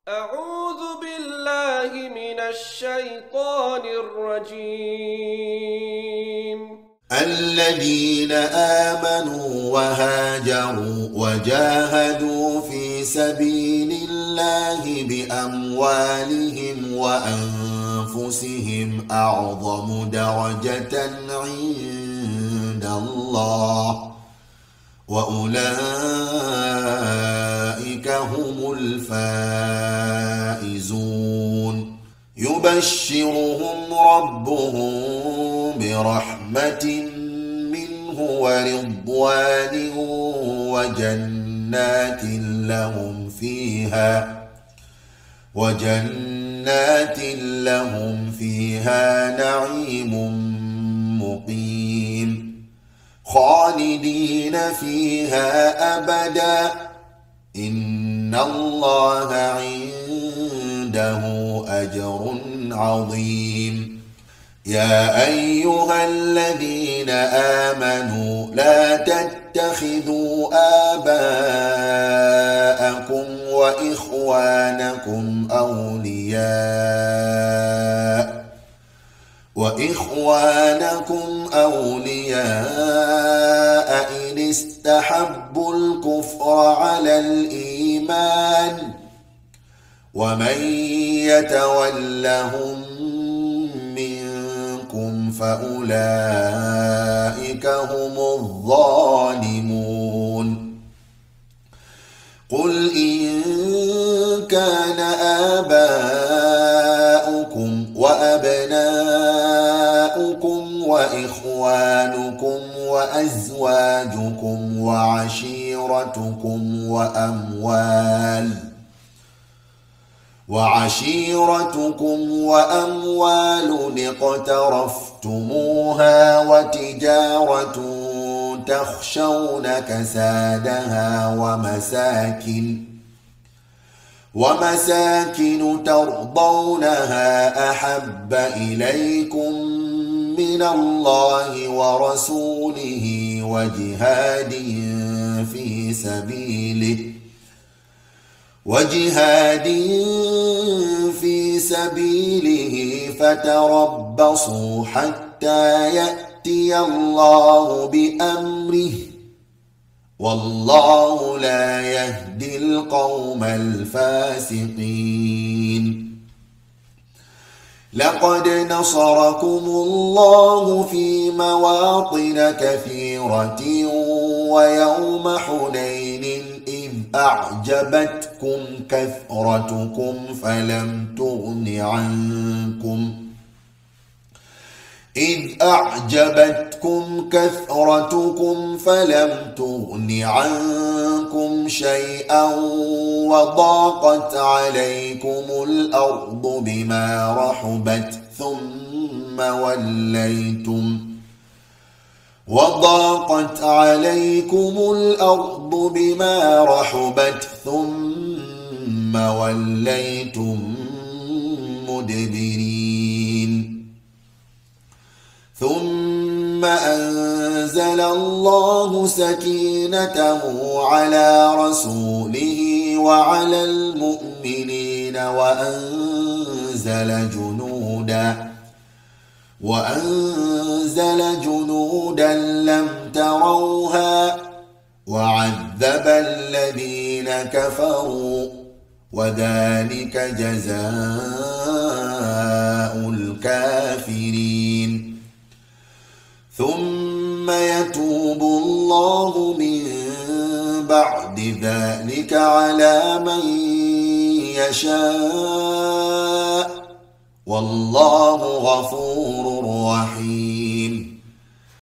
أعوذ بالله من الشيطان الرجيم. الذين آمنوا وهاجروا وجاهدوا في سبيل الله بأموالهم وأنفسهم أعظم درجة عند الله وأولئك هم الفائزون. يبشرهم ربهم برحمة منه ورضوان وجنات لهم فيها نعيم مقيم خالدين فيها أبدا إن الله عنده أجر عظيم. يا أيها الذين آمنوا لا تتخذوا آباءكم وإخوانكم أولياء إن استحبوا الكفر على الإيمان ومن يتولهم منكم فأولئك هم الظالمون. قل إن كان آباؤكم وأبناؤكم وإخوانكم وأزواجكم وعشيرتكم وأموال اقترفتموها وتجارة تخشون كسادها ومساكن ترضونها أحب إليكم من الله ورسوله وجهاد في سبيله فتربصوا حتى يأتي الله بأمره والله لا يهدي القوم الفاسقين. لقد نصركم الله في مواطن كثيرة ويوم حنين إذ أعجبتكم كثرتكم فلم تغن عنكم شيئا وضاقت عليكم الأرض بما رحبت ثم وليتم مدبرين. ثم أنزل الله سكينته على رسوله وعلى المؤمنين وأنزل جنودا لم تروها وعذب الذين كفروا وذلك جزاء الكافرين. ثم يتوب الله من بعد ذلك على من يشاء والله غفور رحيم.